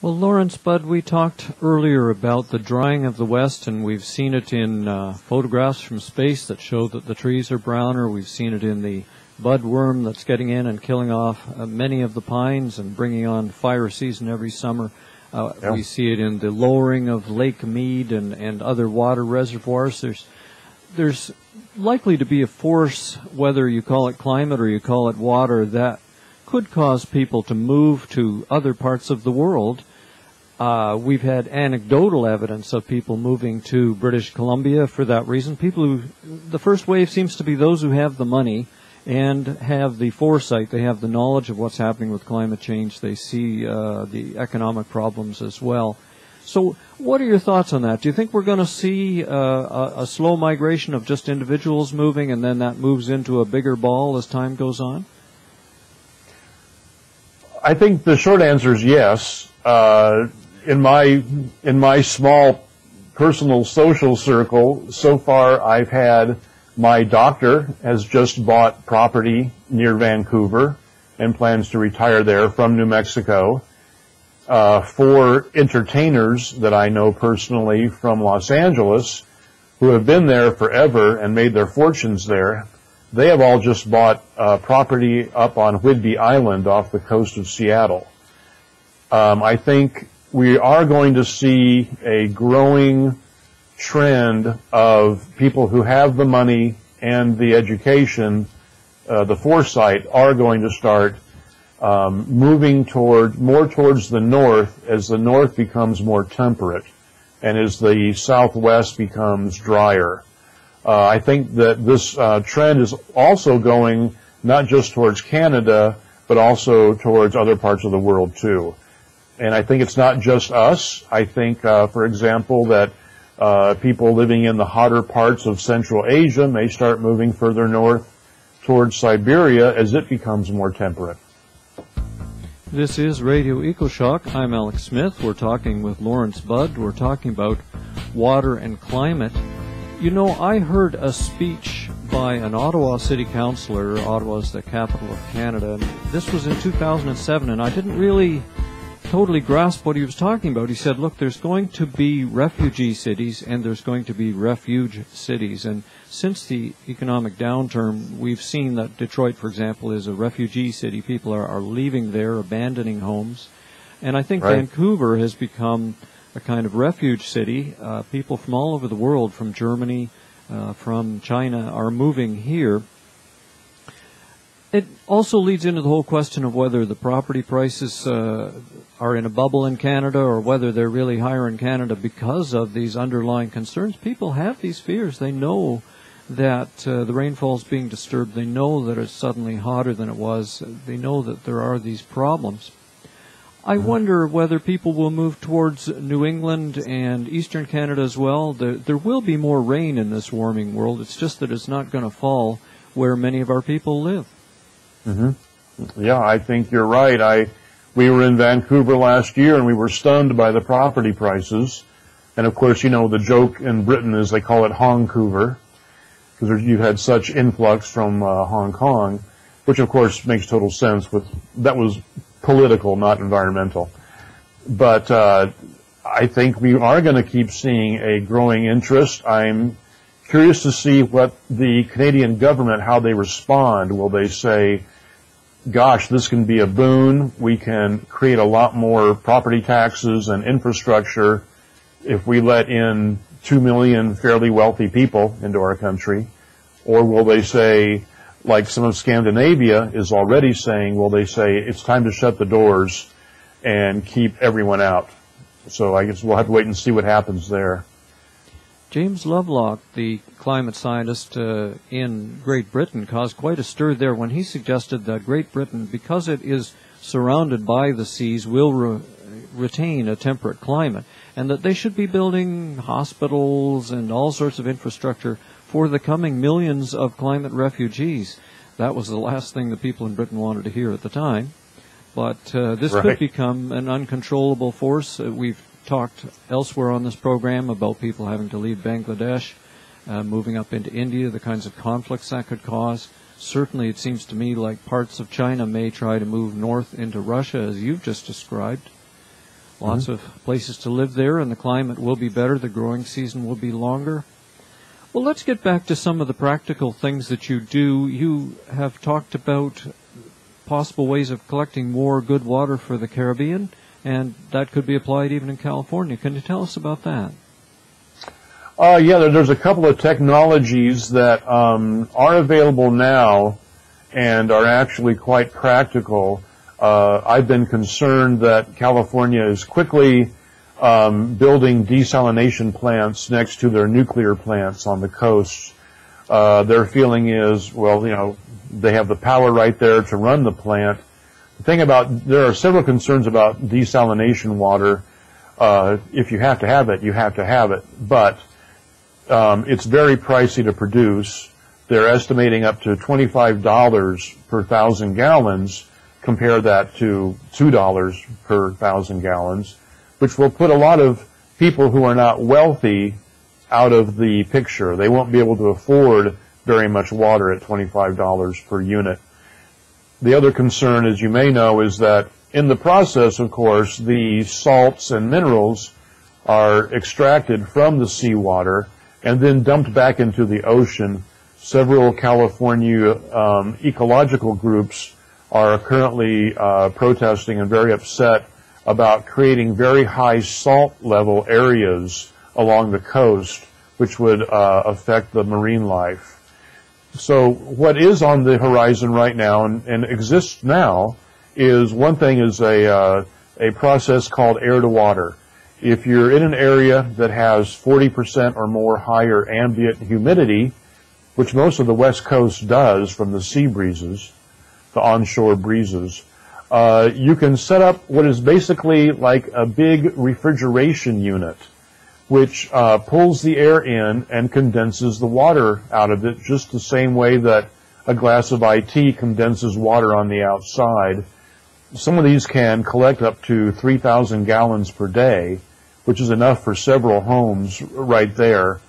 Well, Laurence Budd, we talked earlier about the drying of the West, and we've seen it in photographs from space that show that the trees are browner. We've seen it in the budworm that's getting in and killing off many of the pines and bringing on fire season every summer. We see it in the lowering of Lake Mead and other water reservoirs. There's likely to be a force, whether you call it climate or you call it water, that could cause people to move to other parts of the world. We've had anecdotal evidence of people moving to British Columbia for that reason. The first wave seems to be those who have the money and have the foresight. They have the knowledge of what's happening with climate change. They see the economic problems as well. So what are your thoughts on that? Do you think we're going to see a slow migration of just individuals moving, and then that moves into a bigger ball as time goes on? I think the short answer is yes. In my small personal social circle, so far I've had my doctor has just bought property near Vancouver and plans to retire there from New Mexico. 4 entertainers that I know personally from Los Angeles who have been there forever and made their fortunes there, they have all just bought property up on Whidbey Island off the coast of Seattle. I think we are going to see a growing trend of people who have the money and the education, the foresight, are going to start moving more towards the north as the north becomes more temperate and as the southwest becomes drier. I think that this trend is also going not just towards Canada, but also towards other parts of the world too. And I think it's not just us. I think, for example, that people living in the hotter parts of Central Asia may start moving further north towards Siberia as it becomes more temperate. This is Radio Ecoshock. I'm Alex Smith. We're talking with Laurence Budd. We're talking about water and climate. You know, I heard a speech by an Ottawa city councillor. Ottawa's the capital of Canada. And this was in 2007, and I didn't really totally grasp what he was talking about. He said, look, there's going to be refugee cities and there's going to be refuge cities. And since the economic downturn, we've seen that Detroit, for example, is a refugee city. People are leaving there, abandoning homes. And I think Vancouver has become a kind of refuge city. People from all over the world, from Germany, from China, are moving here. It also leads into the whole question of whether the property prices are in a bubble in Canada or whether they're really higher in Canada because of these underlying concerns. People have these fears. They know that the rainfall is being disturbed. They know that it's suddenly hotter than it was. They know that there are these problems. I wonder whether people will move towards New England and Eastern Canada as well. There will be more rain in this warming world. It's just that it's not going to fall where many of our people live. Yeah, I think you're right. We were in Vancouver last year and we were stunned by the property prices. And of course, you know, the joke in Britain is they call it Hongcouver because you've had such influx from Hong Kong, which of course makes total sense. That was political, not environmental. But I think we are going to keep seeing a growing interest. I'm curious to see what the Canadian government, how they respond. Will they say, gosh, this can be a boon. We can create a lot more property taxes and infrastructure if we let in 2 million fairly wealthy people into our country? Or will they say, like some of Scandinavia is already saying, will they say it's time to shut the doors and keep everyone out? So I guess we'll have to wait and see what happens there. James Lovelock, the climate scientist in Great Britain, caused quite a stir there when he suggested that Great Britain, because it is surrounded by the seas, will retain a temperate climate, and that they should be building hospitals and all sorts of infrastructure for the coming millions of climate refugees. That was the last thing the people in Britain wanted to hear at the time. But this could become an uncontrollable force. We've talked elsewhere on this program about people having to leave Bangladesh, moving up into India, the kinds of conflicts that could cause. Certainly it seems to me like parts of China may try to move north into Russia, as you've just described. Lots of places to live there, and the climate will be better. The growing season will be longer. Well, let's get back to some of the practical things that you do. You have talked about possible ways of collecting more good water for the Caribbean, and that could be applied even in California. Can you tell us about that? Yeah, there's a couple of technologies that are available now and are actually quite practical. I've been concerned that California is quickly building desalination plants next to their nuclear plants on the coast. Their feeling is, well, you know, they have the power right there to run the plant. There are several concerns about desalination water. If you have to have it, you have to have it. But it's very pricey to produce. They're estimating up to $25 per 1,000 gallons. Compare that to $2 per 1,000 gallons, which will put a lot of people who are not wealthy out of the picture. They won't be able to afford very much water at $25 per unit. The other concern, as you may know, is that in the process, of course, the salts and minerals are extracted from the seawater and then dumped back into the ocean. Several California ecological groups are currently protesting and very upset about creating very high salt level areas along the coast, which would affect the marine life. So what is on the horizon right now and exists now is one thing is a process called air to water. If you're in an area that has 40% or more higher ambient humidity, which most of the West Coast does from the sea breezes, the onshore breezes, you can set up what is basically like a big refrigeration unit, which pulls the air in and condenses the water out of it, just the same way that a glass of IT condenses water on the outside. Some of these can collect up to 3,000 gallons per day, which is enough for several homes right there.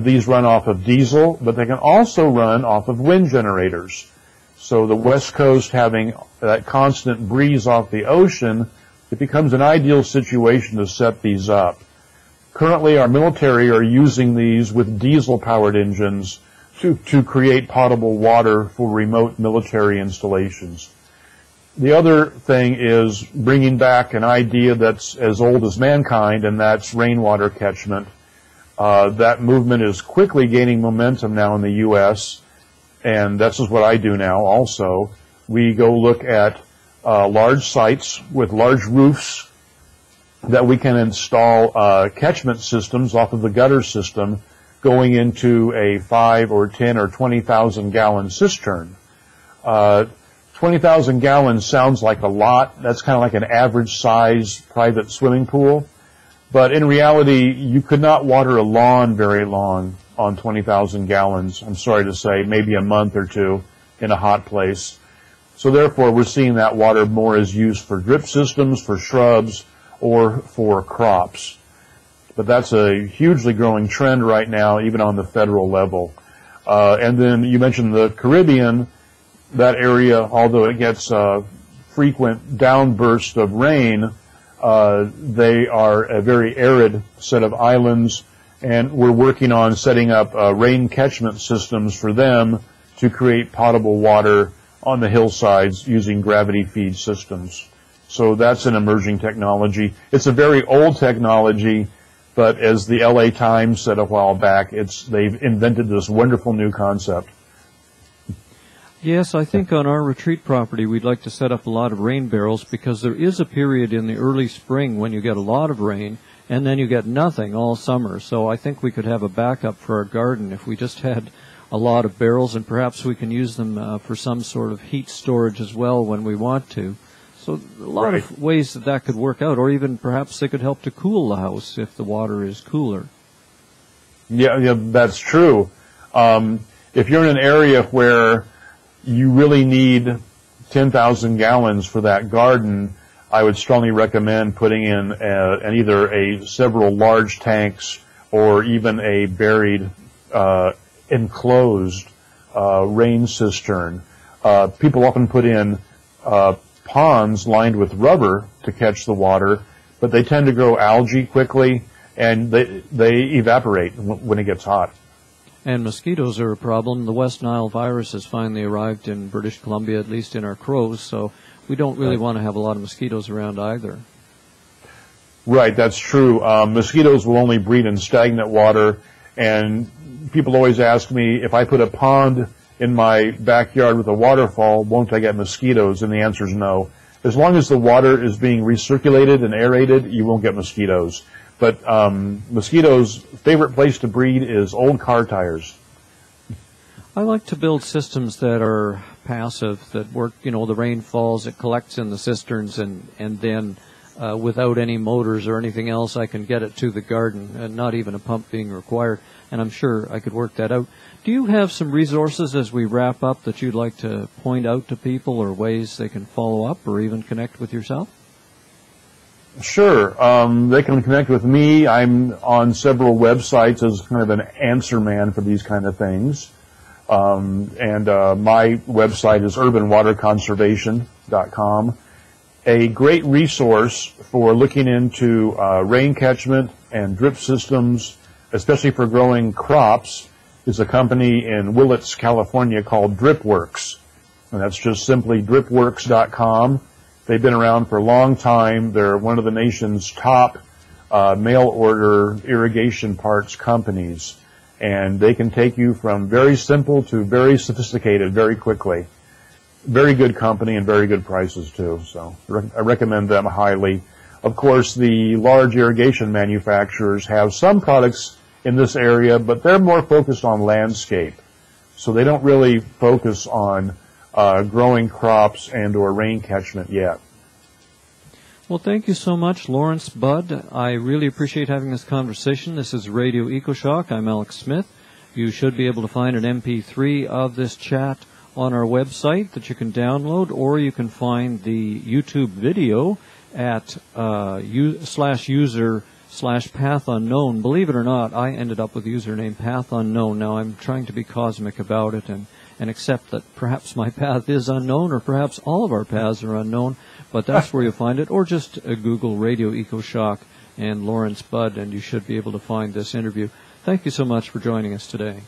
These run off of diesel, but they can also run off of wind generators. So the West Coast having that constant breeze off the ocean, it becomes an ideal situation to set these up. Currently, our military are using these with diesel-powered engines to create potable water for remote military installations. The other thing is bringing back an idea that's as old as mankind, and that's rainwater catchment. That movement is quickly gaining momentum now in the U.S., and this is what I do now also. We go look at large sites with large roofs that we can install catchment systems off of the gutter system going into a 5 or 10 or 20,000 gallon cistern. 20,000 gallons sounds like a lot. That's kind of like an average size private swimming pool. But in reality, you could not water a lawn very long on 20,000 gallons. I'm sorry to say, maybe a month or two in a hot place. So therefore, we're seeing that water more as used for drip systems, for shrubs, or for crops. But that's a hugely growing trend right now, even on the federal level. And then you mentioned the Caribbean. That area, although it gets frequent downbursts of rain, they are a very arid set of islands, and we're working on setting up rain catchment systems for them to create potable water on the hillsides using gravity feed systems. So that's an emerging technology. It's a very old technology, but as the LA Times said a while back, they've invented this wonderful new concept. Yes, I think on our retreat property we'd like to set up a lot of rain barrels, because there is a period in the early spring when you get a lot of rain and then you get nothing all summer. So I think we could have a backup for our garden if we just had a lot of barrels, and perhaps we can use them for some sort of heat storage as well when we want to. So a lot of ways that could work out, or even perhaps they could help to cool the house if the water is cooler. Yeah, that's true. If you're in an area where you really need 10,000 gallons for that garden, I would strongly recommend putting in either several large tanks or even a buried enclosed rain cistern. People often put in ponds lined with rubber to catch the water, but they tend to grow algae quickly, and they evaporate when it gets hot. And mosquitoes are a problem. The West Nile virus has finally arrived in British Columbia, at least in our crows, so we don't really want to have a lot of mosquitoes around either. Right, that's true. Mosquitoes will only breed in stagnant water, and people always ask me, if I put a pond in my backyard with a waterfall, won't I get mosquitoes? And the answer is no. As long as the water is being recirculated and aerated, you won't get mosquitoes. But mosquitoes' favorite place to breed is old car tires. I like to build systems that are passive, that work, the rain falls, it collects in the cisterns, and then without any motors or anything else, I can get it to the garden, and not even a pump being required. And I'm sure I could work that out. Do you have some resources as we wrap up that you'd like to point out to people, or ways they can follow up or even connect with yourself? Sure. They can connect with me. I'm on several websites as kind of an answer man for these kind of things. And my website is urbanwaterconservation.com. A great resource for looking into rain catchment and drip systems, especially for growing crops, is a company in Willits, California called DripWorks. And that's just simply dripworks.com. They've been around for a long time. They're one of the nation's top mail-order irrigation parts companies. And they can take you from very simple to very sophisticated very quickly. Very good company and very good prices, too. So I recommend them highly. Of course, the large irrigation manufacturers have some products in this area, but they're more focused on landscape. So they don't really focus on growing crops and or rain catchment yet. Well, thank you so much, Laurence Budd. I really appreciate having this conversation. This is Radio Ecoshock. I'm Alex Smith. You should be able to find an MP3 of this chat on our website that you can download, or you can find the YouTube video at /user/pathunknown. Believe it or not, I ended up with username pathunknown. Now I'm trying to be cosmic about it and accept that perhaps my path is unknown, or perhaps all of our paths are unknown, but that's where you'll find it. Or just Google Radio Ecoshock and Laurence Budd, and you should be able to find this interview. Thank you so much for joining us today.